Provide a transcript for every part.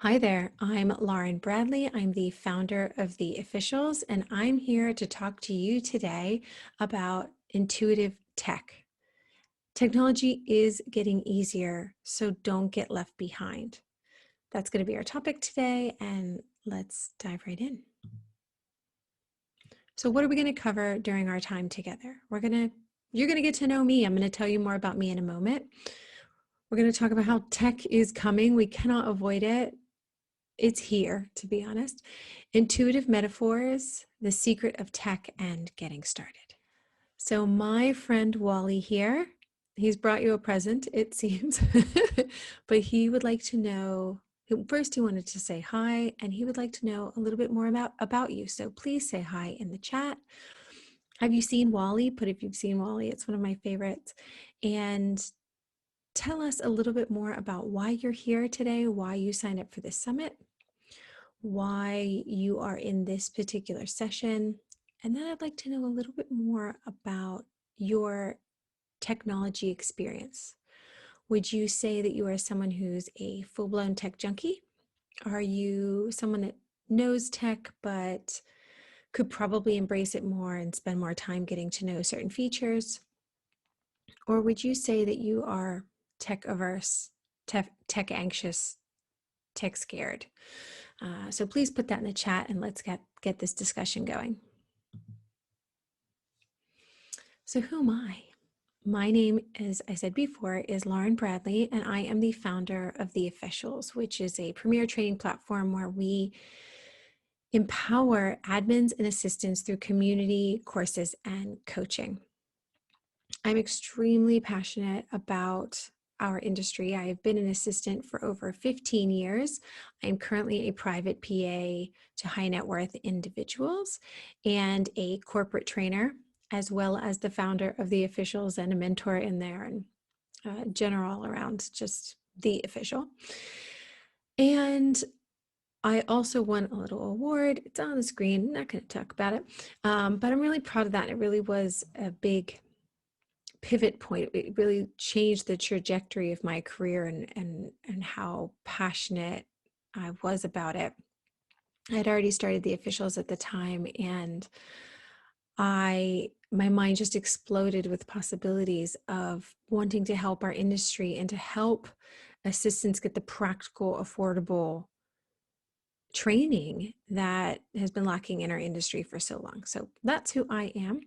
Hi there, I'm Lauren Bradley. I'm the founder of The Officials, and I'm here to talk to you today about intuitive tech. Technology is getting easier, so don't get left behind. That's going to be our topic today, and let's dive right in. So, what are we going to cover during our time together? You're going to get to know me. I'm going to tell you more about me in a moment. We're going to talk about how tech is coming. We cannot avoid it. It's here, to be honest. Intuitive metaphors, the secret of tech, and getting started. So my friend Wally here, he's brought you a present, it seems, but he would like to know, first he wanted to say hi, and he would like to know a little bit more about you. So please say hi in the chat. Have you seen Wally? Put if you've seen Wally, it's one of my favorites. And tell us a little bit more about why you're here today, why you signed up for this summit, why you are in this particular session. And then I'd like to know a little bit more about your technology experience. Would you say that you are someone who's a full-blown tech junkie? Are you someone that knows tech but could probably embrace it more and spend more time getting to know certain features? Or would you say that you are tech averse, tech anxious, tech scared? So please put that in the chat and let's get this discussion going. So who am I? My name, as I said before, is Lauren Bradley, and I am the founder of The Officials, which is a premier training platform where we empower admins and assistants through community, courses, and coaching. I'm extremely passionate about our industry. I have been an assistant for over 15 years. I'm currently a private PA to high net worth individuals and a corporate trainer, as well as the founder of The Officials and a mentor in there and general around just The Official. And I also won a little award. It's on the screen. I'm not going to talk about it, but I'm really proud of that. It really was a big pivot point. It really changed the trajectory of my career and how passionate I was about it. I had already started The Officials at the time, and my mind just exploded with possibilities of wanting to help our industry and to help assistants get the practical, affordable training that has been lacking in our industry for so long. So that's who I am.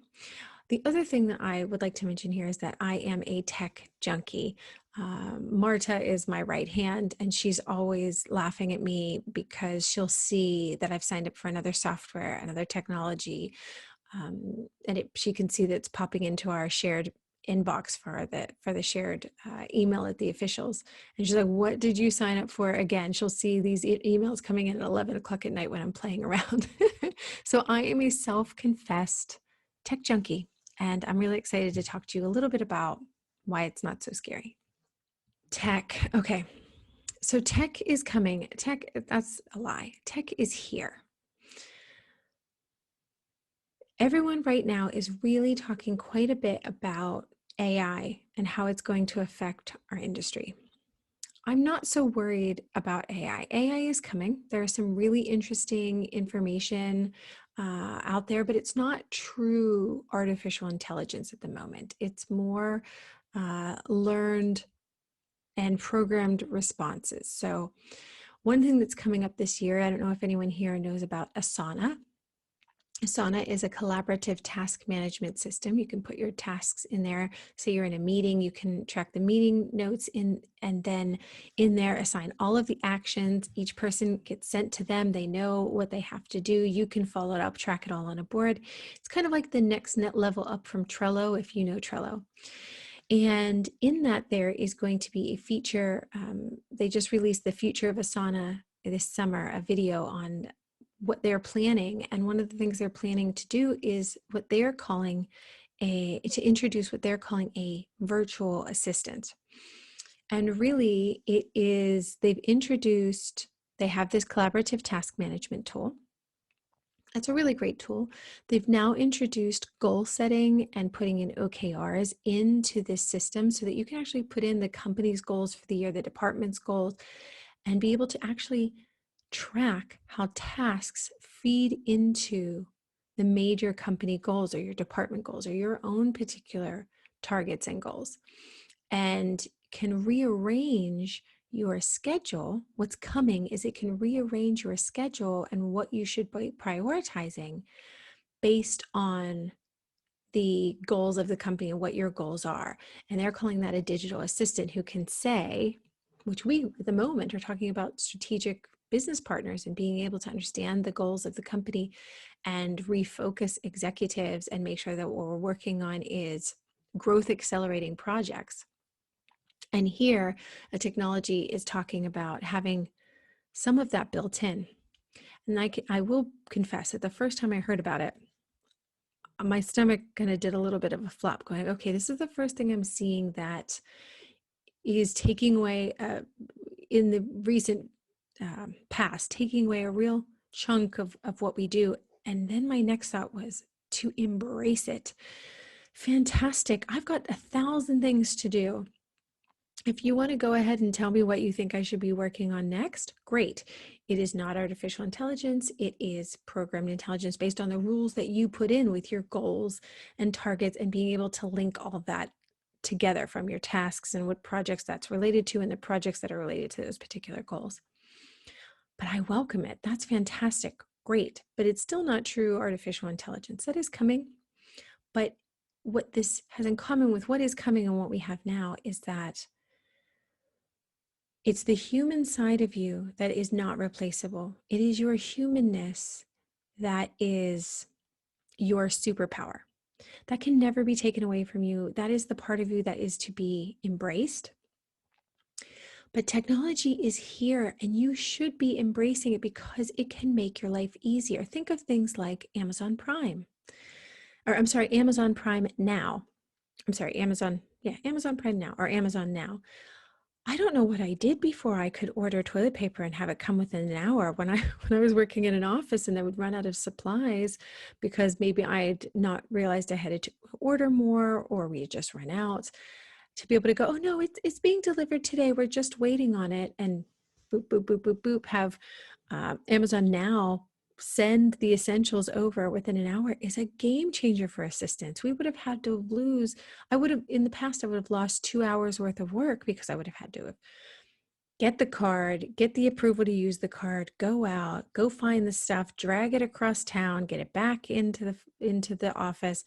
The other thing that I would like to mention here is that I am a tech junkie. Marta is my right hand, and she's always laughing at me because she'll see that I've signed up for another software, another technology, and she can see that it's popping into our shared inbox for the shared email at The Officials. And she's like, what did you sign up for again? She'll see these emails coming in at 11 o'clock at night when I'm playing around. So I am a self-confessed tech junkie, and I'm really excited to talk to you a little bit about why it's not so scary. Tech. Okay. So tech is coming. Tech, that's a lie. Tech is here. Everyone right now is really talking quite a bit about AI and how it's going to affect our industry. I'm not so worried about AI. AI is coming. There is some really interesting information out there, but it's not true artificial intelligence at the moment. It's more learned and programmed responses. So one thing that's coming up this year, I don't know if anyone here knows about Asana. Asana is a collaborative task management system. You can put your tasks in there. Say you're in a meeting, you can track the meeting notes in, and then in there assign all of the actions. Each person gets sent to them. They know what they have to do. You can follow it up, track it all on a board. It's kind of like the next net level up from Trello, if you know Trello. And in that, there is going to be a feature. They just released the future of Asana this summer, a video on what they're planning. And one of the things they're planning to do is what they're calling to introduce what they're calling a virtual assistant. And really it is, they have this collaborative task management tool. That's a really great tool. They've now introduced goal setting and putting in OKRs into this system so that you can actually put in the company's goals for the year, the department's goals, and be able to actually track how tasks feed into the major company goals or your department goals or your own particular targets and goals, and can rearrange your schedule. What's coming is it can rearrange your schedule and what you should be prioritizing based on the goals of the company and what your goals are. And they're calling that a digital assistant who can say, which we at the moment are talking about strategic business partners and being able to understand the goals of the company and refocus executives and make sure that what we're working on is growth accelerating projects. And here, a technology is talking about having some of that built in. And I will confess that the first time I heard about it, my stomach kind of did a little bit of a flop, going, okay, this is the first thing I'm seeing that is taking away, in the recent past, taking away a real chunk of what we do. And then my next thought was to embrace it. Fantastic. I've got 1,000 things to do. If you want to go ahead and tell me what you think I should be working on next, great. It is not artificial intelligence. It is programmed intelligence based on the rules that you put in with your goals and targets and being able to link all of that together from your tasks and what projects that's related to and the projects that are related to those particular goals. But I welcome it. That's fantastic. Great. But it's still not true artificial intelligence. That is coming. But what this has in common with what is coming and what we have now is that it's the human side of you that is not replaceable. It is your humanness that is your superpower. That can never be taken away from you. That is the part of you that is to be embraced. But technology is here and you should be embracing it because it can make your life easier. Think of things like Amazon Prime, Amazon Prime Now. Amazon Prime Now or Amazon Now. I don't know what I did before I could order toilet paper and have it come within an hour. When I was working in an office and I would run out of supplies because maybe I had not realized I had to order more or we had just run out, to be able to go, oh no, it's being delivered today. We're just waiting on it, and boop, boop, boop, boop, boop, have Amazon Now send the essentials over within an hour is a game changer for assistants. We would have had to lose, in the past, I would have lost 2 hours worth of work because I would have had to get the card, get the approval to use the card, go out, go find the stuff, drag it across town, get it back into the office,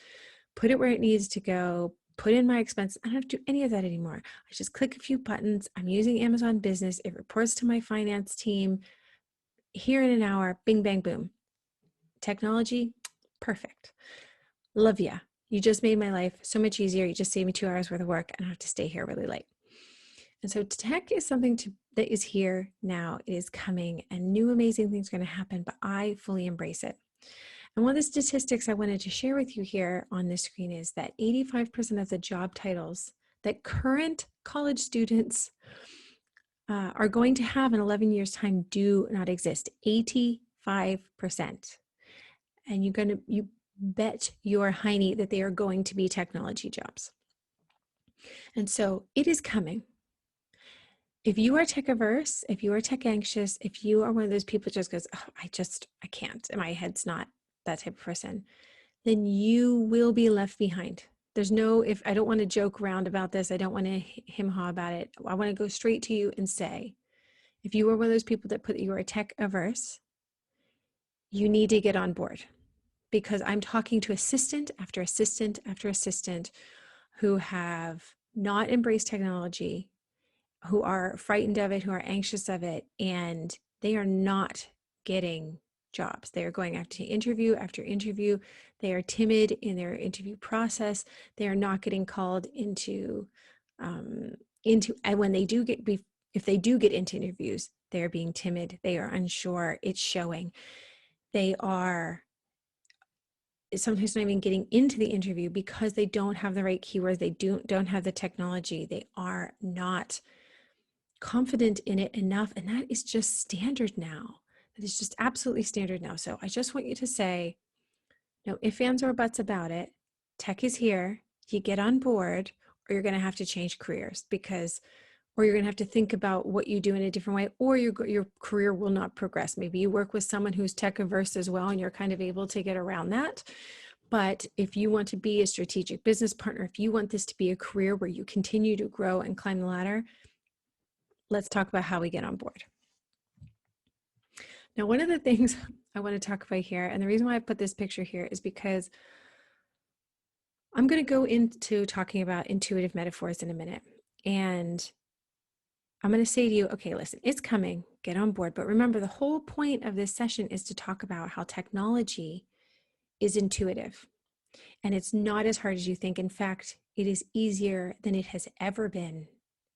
put it where it needs to go, put in my expenses. I don't have to do any of that anymore. I just click a few buttons. I'm using Amazon Business. It reports to my finance team. Here in an hour, bing, bang, boom. Technology, perfect. Love ya. You just made my life so much easier. You just saved me 2 hours worth of work and I don't have to stay here really late. And so tech is something that is here now. It is coming and new amazing things are going to happen, but I fully embrace it. And one of the statistics I wanted to share with you here on this screen is that 85% of the job titles that current college students are going to have in 11 years' time do not exist. 85%. And you bet your hiney that they are going to be technology jobs. And so it is coming. If you are tech averse, if you are tech anxious, if you are one of those people that just goes, oh, I can't, and my head's not that type of person, then you will be left behind. If I don't want to joke around about this, I don't want to him-haw about it. I want to go straight to you and say, if you are one of those people that you are tech averse, you need to get on board, because I'm talking to assistant after assistant after assistant who have not embraced technology, who are frightened of it, who are anxious of it, and they are not getting jobs. They are going after interview after interview. They are timid in their interview process. They are not getting called into, and when they do if they do get into interviews, they are being timid. They are unsure. It's showing. They are sometimes not even getting into the interview because they don't have the right keywords. They don't have the technology. They are not confident in it enough. And that is just standard now. That is just absolutely standard now. So I just want you to say, no ifs, ands, or buts about it. Tech is here. You get on board or you're going to have to change careers, because or you're going to have to think about what you do in a different way, or your career will not progress. Maybe you work with someone who's tech averse as well, and you're kind of able to get around that. But if you want to be a strategic business partner, if you want this to be a career where you continue to grow and climb the ladder, let's talk about how we get on board. Now, one of the things I want to talk about here, and the reason why I put this picture here is because I'm going to go into talking about intuitive metaphors in a minute. And I'm going to say to you, okay, listen, it's coming, get on board. But remember, the whole point of this session is to talk about how technology is intuitive. And it's not as hard as you think. In fact, it is easier than it has ever been,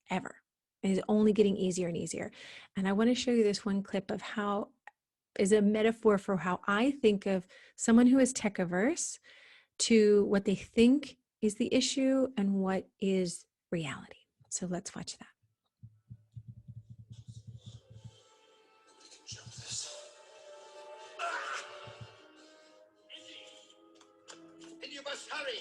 ever. It is only getting easier and easier. And I want to show you this one clip of how is a metaphor for how I think of someone who is tech averse to what they think is the issue and what is reality. So let's watch that. And you must hurry.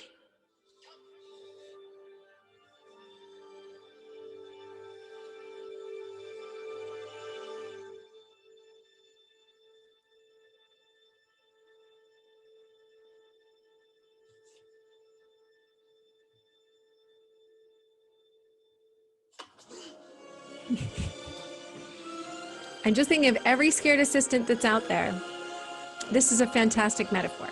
I'm just thinking of every scared assistant that's out there. This is a fantastic metaphor.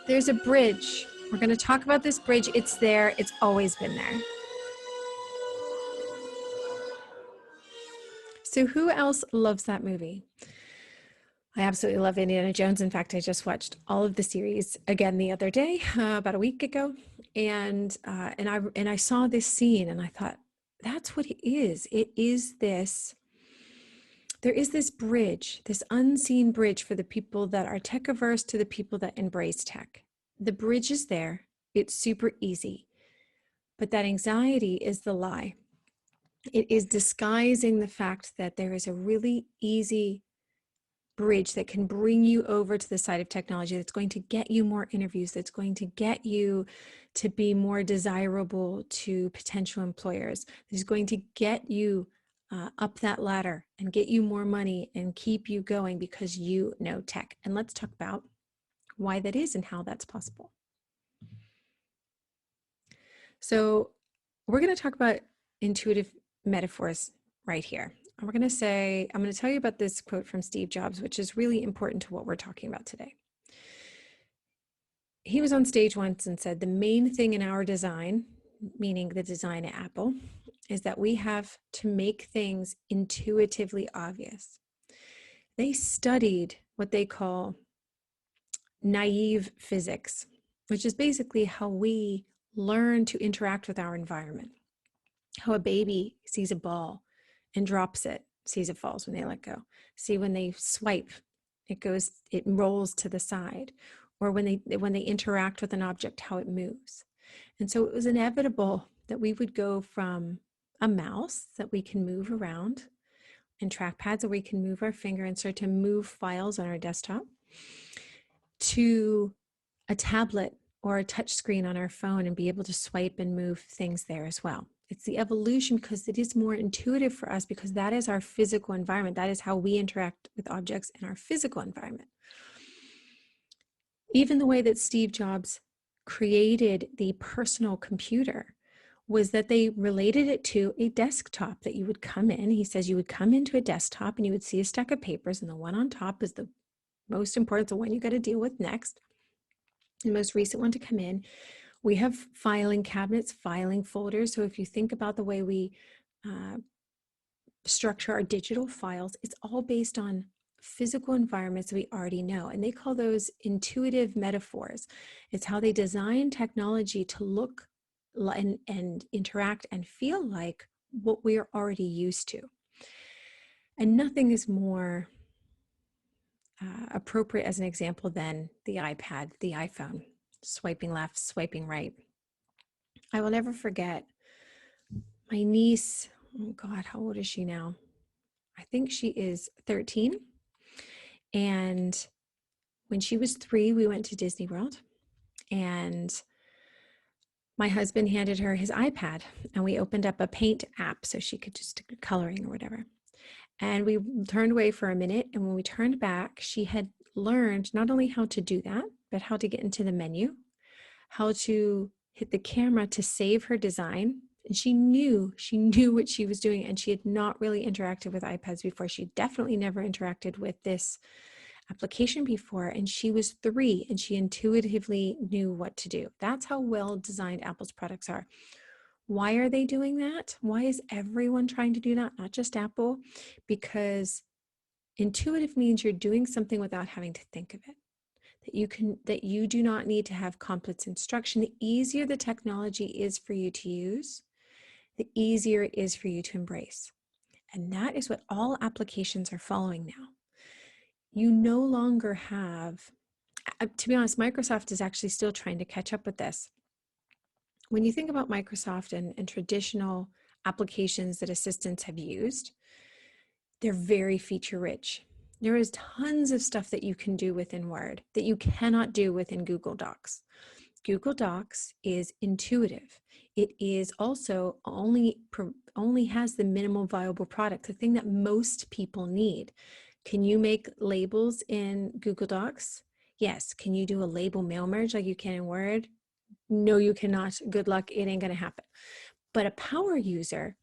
There's a bridge. We're going to talk about this bridge. It's there. It's always been there. So who else loves that movie? I absolutely love Indiana Jones. In fact, I just watched all of the series again the other day, about a week ago, and I saw this scene, and I thought, that's what it is. It is this. There is this bridge, this unseen bridge for the people that are tech averse to the people that embrace tech. The bridge is there. It's super easy, but that anxiety is the lie. It is disguising the fact that there is a really easy bridge that can bring you over to the side of technology, that's going to get you more interviews, that's going to get you to be more desirable to potential employers, that is going to get you up that ladder and get you more money and keep you going because you know tech. And let's talk about why that is and how that's possible. So we're going to talk about intuitive metaphors right here. And we're going to say, I'm going to tell you about this quote from Steve Jobs, which is really important to what we're talking about today. He was on stage once and said, the main thing in our design, meaning the design at Apple, is that we have to make things intuitively obvious. They studied what they call naive physics, which is basically how we learn to interact with our environment. How a baby sees a ball and drops it, sees it falls when they let go. See, when they swipe, it rolls to the side. Or when they interact with an object, how it moves. And so it was inevitable that we would go from a mouse that we can move around and trackpads that we can move our finger and start to move files on our desktop to a tablet or a touch screen on our phone and be able to swipe and move things there as well. It's the evolution because it is more intuitive for us because that is our physical environment. That is how we interact with objects in our physical environment. Even the way that Steve Jobs created the personal computer was that they related it to a desktop that you would come in. He says you would come into a desktop and you would see a stack of papers, and the one on top is the most important, the one you got to deal with next. The most recent one to come in. We have filing cabinets, filing folders. So if you think about the way we structure our digital files, it's all based on physical environments we already know. And they call those intuitive metaphors. It's how they design technology to look and interact and feel like what we are already used to. And nothing is more appropriate as an example than the iPad, the iPhone, swiping left, swiping right. I will never forget my niece. Oh God, how old is she now? I think she is 13. And When she was 3, we went to Disney World, and my husband handed her his iPad, and we opened up a paint app so she could just do coloring or whatever. And we turned away for a minute, and when we turned back, she had learned not only how to do that, but how to get into the menu, how to hit the camera to save her design. And she knew what she was doing, and she had not really interacted with iPads before. She definitely never interacted with this application before, and she was 3 and she intuitively knew what to do. That's how well designed Apple's products are. Why are they doing that? Why is everyone trying to do that, not just Apple? Because intuitive means you're doing something without having to think of it. That you do not need to have complex instruction. The easier the technology is for you to use, the easier it is for you to embrace. And that is what all applications are following now. You no longer have, to be honest, Microsoft is actually still trying to catch up with this. When you think about Microsoft and traditional applications that assistants have used, they're very feature rich. There is tons of stuff that you can do within Word that you cannot do within Google Docs. Google Docs is intuitive. It is also only has the minimal viable product, the thing that most people need. Can you make labels in Google Docs? Yes. Can you do a label mail merge like you can in Word? No, you cannot. Good luck. It ain't going to happen. But a power user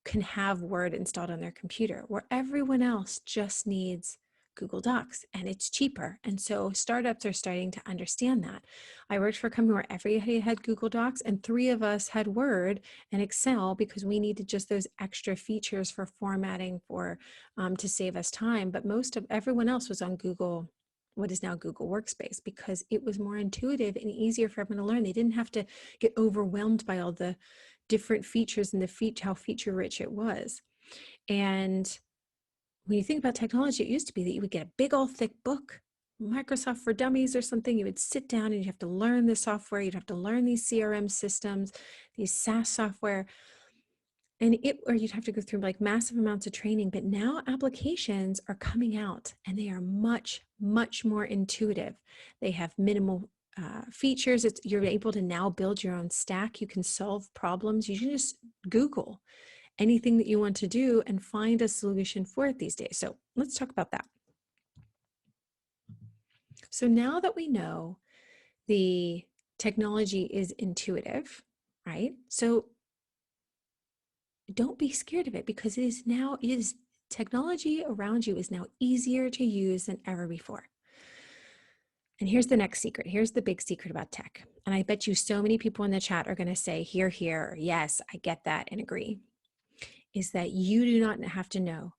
can have Word installed on their computer, where everyone else just needs Google Docs, and it's cheaper. And so startups are starting to understand that. I worked for a company where everybody had Google Docs, and 3 of us had Word and Excel because we needed just those extra features for formatting to save us time. But most of everyone else was on Google, what is now Google Workspace, because it was more intuitive and easier for everyone to learn. They didn't have to get overwhelmed by all the different features and how feature rich it was. And when you think about technology, it used to be that you would get a big old thick book, Microsoft for Dummies or something. You would sit down and you'd have to learn the software. You'd have to learn these CRM systems, these SaaS software, or you'd have to go through like massive amounts of training. But now applications are coming out and they are much, much more intuitive. They have minimal features. You're able to now build your own stack. You can solve problems. You can just Google anything that you want to do and find a solution for it these days. So let's talk about that. So now that we know the technology is intuitive, right? So don't be scared of it, because technology around you is now easier to use than ever before. And here's the next secret. Here's the big secret about tech. And I bet you so many people in the chat are going to say, here, or yes, I get that and agree, is that you do not have to know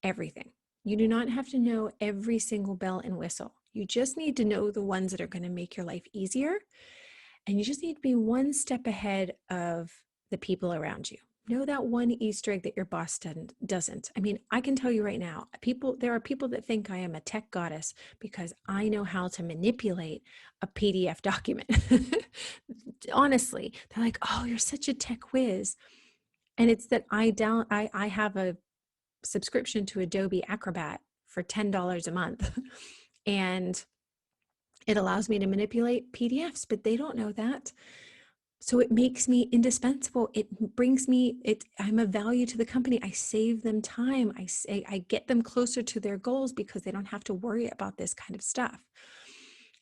everything. You do not have to know every single bell and whistle. You just need to know the ones that are going to make your life easier. And you just need to be one step ahead of the people around you. Know that one Easter egg that your boss doesn't. I mean, I can tell you right now, there are people that think I am a tech goddess because I know how to manipulate a PDF document. Honestly, they're like, oh, you're such a tech whiz. And it's that I have a subscription to Adobe Acrobat for $10 a month. And it allows me to manipulate PDFs, but they don't know that. So it makes me indispensable. I'm a value to the company. I save them time. I get them closer to their goals because they don't have to worry about this kind of stuff.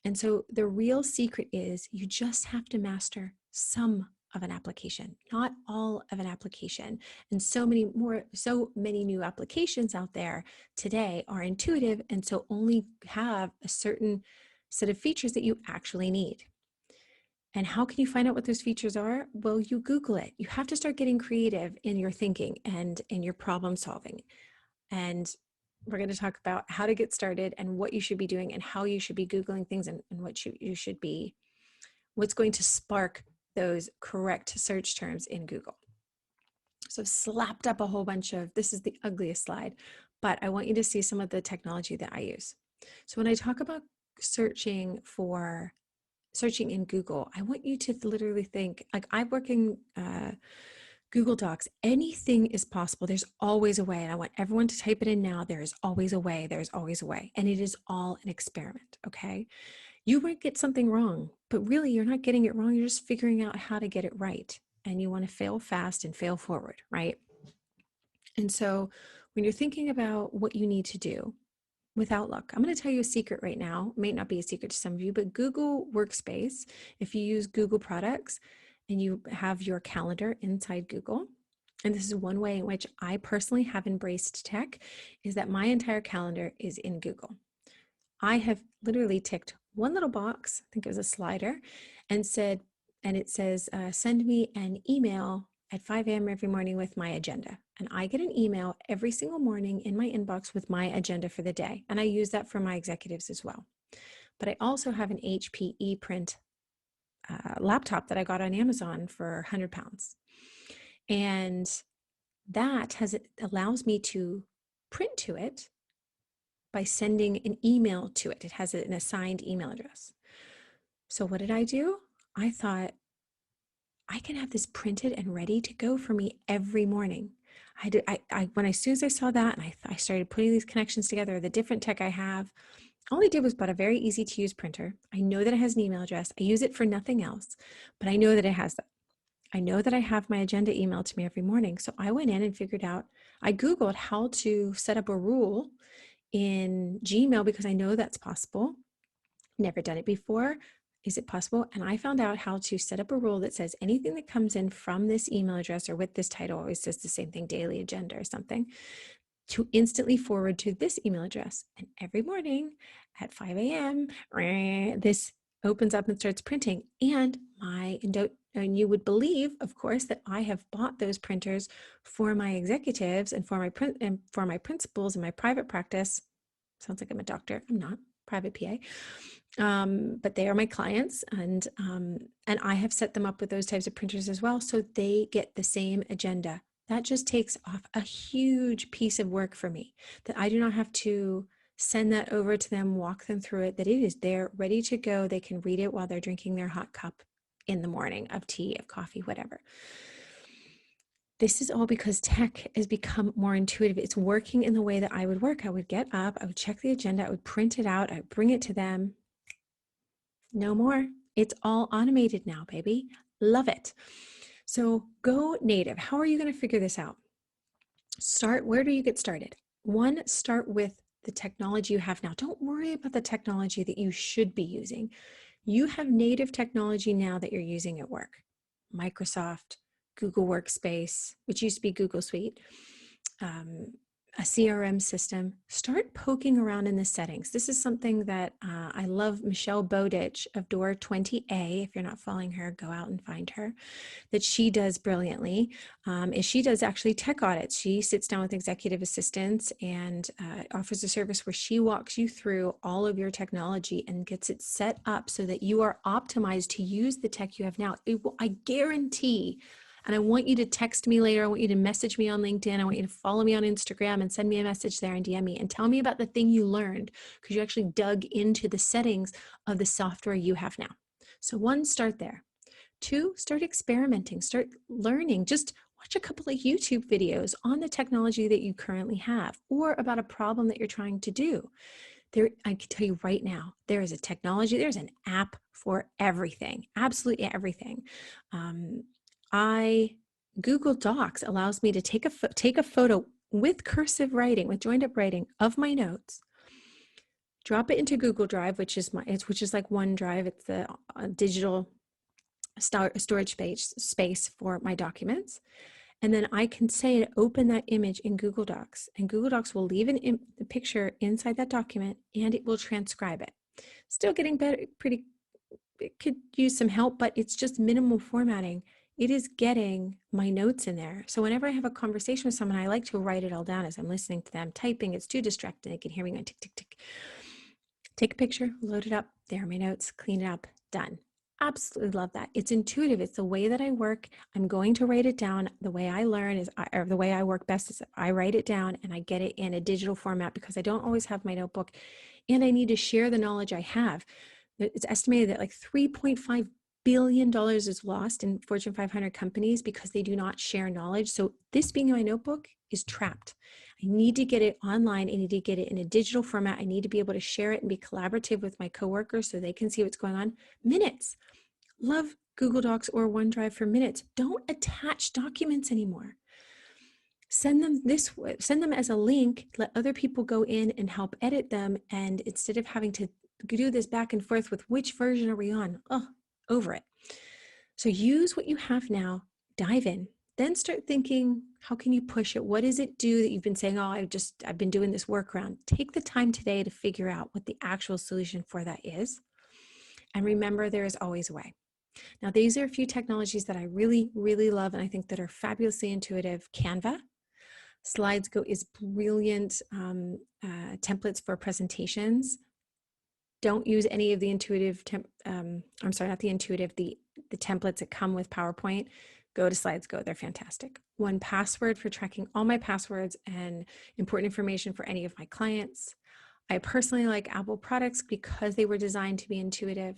And so the real secret is you just have to master some of an application, not all of an application. And so many new applications out there today are intuitive, and so only have a certain set of features that you actually need. And how can you find out what those features are? Well, you Google it. You have to start getting creative in your thinking and in your problem solving. And we're going to talk about how to get started and what you should be doing and how you should be Googling things, and what you should be, what's going to spark those correct search terms in Google. So I've slapped up a whole bunch of, this is the ugliest slide, but I want you to see some of the technology that I use. So when I talk about searching in Google, I want you to literally think, like I'm working Google Docs, anything is possible. There's always a way. And I want everyone to type it in now. There is always a way. There's always a way. And it is all an experiment. Okay. You might get something wrong, but really you're not getting it wrong. You're just figuring out how to get it right. And you want to fail fast and fail forward, right? And so when you're thinking about what you need to do with Outlook, I'm going to tell you a secret right now. It may not be a secret to some of you, but Google Workspace, if you use Google products and you have your calendar inside Google, and this is one way in which I personally have embraced tech, is that my entire calendar is in Google. I have literally ticked one little box, I think it was a slider, and it says, send me an email at 5 a.m. every morning with my agenda. And I get an email every single morning in my inbox with my agenda for the day. And I use that for my executives as well. But I also have an HP ePrint laptop that I got on Amazon for 100 pounds. And it allows me to print to it by sending an email to it. It has an assigned email address. So what did I do? I thought, I can have this printed and ready to go for me every morning. As soon as I saw that and I started putting these connections together, the different tech I have, all I did was bought a very easy to use printer. I know that it has an email address. I use it for nothing else, but I know that it has that. I know that I have my agenda emailed to me every morning. So I went in and figured out, I Googled how to set up a rule in Gmail because I know that's possible. Never done it before. Is it possible? And I found out how to set up a rule that says anything that comes in from this email address or with this title, always says the same thing, daily agenda or something, to instantly forward to this email address. And every morning at 5 a.m., this opens up and starts printing. And you would believe, of course, that I have bought those printers for my executives and for my principals in my private practice. Sounds like I'm a doctor. I'm not. Private PA. But they are my clients, and I have set them up with those types of printers as well, so they get the same agenda. That just takes off a huge piece of work for me, that I do not have to send that over to them, walk them through it, that it is there ready to go. They can read it while they're drinking their hot cup in the morning of tea, of coffee, whatever. This is all because tech has become more intuitive. It's working in the way that I would work. I would get up, I would check the agenda, I would print it out, I would bring it to them. No more. It's all automated now, baby. Love it. So go native. How are you going to figure this out? Where do you get started? One, start with the technology you have now. Don't worry about the technology that you should be using. You have native technology now that you're using at work. Microsoft, Google Workspace, which used to be Google Suite, a CRM system. Start poking around in the settings. This is something that I love. Michelle Bowditch of Door 20A, if you're not following her, go out and find her, that she does brilliantly, is she does actually tech audits. She sits down with executive assistants and offers a service where she walks you through all of your technology and gets it set up so that you are optimized to use the tech you have now. I guarantee. And I want you to text me later. I want you to message me on LinkedIn. I want you to follow me on Instagram and send me a message there and DM me and tell me about the thing you learned, because you actually dug into the settings of the software you have now. So one, start there. Two, start experimenting, start learning. Just watch a couple of YouTube videos on the technology that you currently have or about a problem that you're trying to do. I can tell you right now, there is a technology, there's an app for everything, absolutely everything. Google Docs allows me to take a photo with cursive writing, with joined up writing of my notes, drop it into Google Drive, which is like OneDrive. It's the digital storage space for my documents. And then I can say to open that image in Google Docs, and Google Docs will leave a picture inside that document and it will transcribe it. Still getting better, it could use some help, but it's just minimal formatting. It is getting my notes in there. So whenever I have a conversation with someone, I like to write it all down as I'm listening to them. Typing, it's too distracting. They can hear me going tick, tick, tick. Take a picture, load it up. There are my notes, clean it up, done. Absolutely love that. It's intuitive. It's the way that I work. I'm going to write it down. The way I learn or the way I work best is I write it down and I get it in a digital format because I don't always have my notebook and I need to share the knowledge I have. It's estimated that like 3.5 billion is lost in Fortune 500 companies because they do not share knowledge. So this being in my notebook is trapped. I need to get it online. I need to get it in a digital format. I need to be able to share it and be collaborative with my coworkers so they can see what's going on. Minutes. Love Google Docs or OneDrive for minutes. Don't attach documents anymore. Send them as a link, let other people go in and help edit them. And instead of having to do this back and forth with which version are we on, over it. So use what you have now, dive in, then start thinking, how can you push it? What does it do that you've been saying, I've been doing this workaround? Take the time today to figure out what the actual solution for that is. And remember, there is always a way. Now, these are a few technologies that I really, really love and I think that are fabulously intuitive. Canva. SlidesGo is brilliant templates for presentations. Don't use any of the intuitive, I'm sorry, not the intuitive, the templates that come with PowerPoint. Go to SlidesGo, they're fantastic. 1Password for tracking all my passwords and important information for any of my clients. I personally like Apple products because they were designed to be intuitive.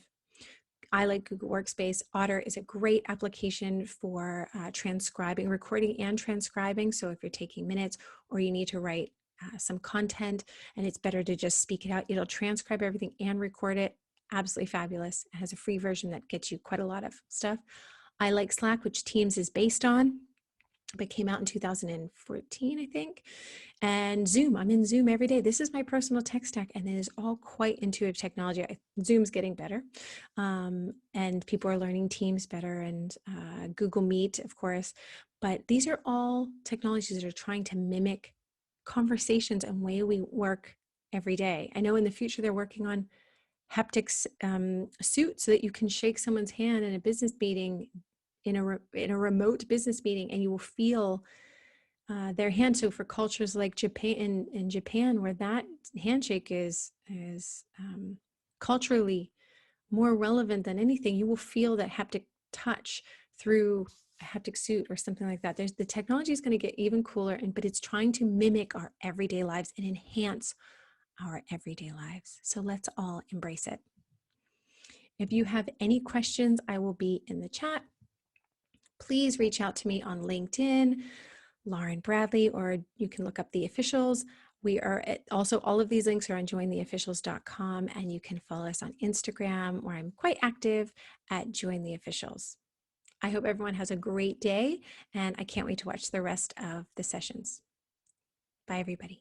I like Google Workspace. Otter is a great application for transcribing, recording and transcribing. So if you're taking minutes or you need to write some content and it's better to just speak it out, it'll transcribe everything and record it. Absolutely fabulous. It has a free version that gets you quite a lot of stuff. I like Slack, which Teams is based on, but came out in 2014, I think. And Zoom, I'm in Zoom every day. This is my personal tech stack, and it is all quite intuitive technology. Zoom's getting better, and people are learning Teams better, and Google Meet, of course. But these are all technologies that are trying to mimic conversations and way we work every day. I know in the future they're working on haptics suit so that you can shake someone's hand in a business meeting, in a remote business meeting, and you will feel their hand. So for cultures like Japan, in Japan, where that handshake is culturally more relevant than anything, you will feel that haptic touch through a haptic suit or something like that. The technology is going to get even cooler, but it's trying to mimic our everyday lives and enhance our everyday lives. So let's all embrace it. If you have any questions, I will be in the chat. Please reach out to me on LinkedIn, Lauren Bradley, or you can look up the officials. We are also, all of these links are on jointheofficials.com, and you can follow us on Instagram, where I'm quite active at Join the Officials. I hope everyone has a great day, and I can't wait to watch the rest of the sessions. Bye, everybody.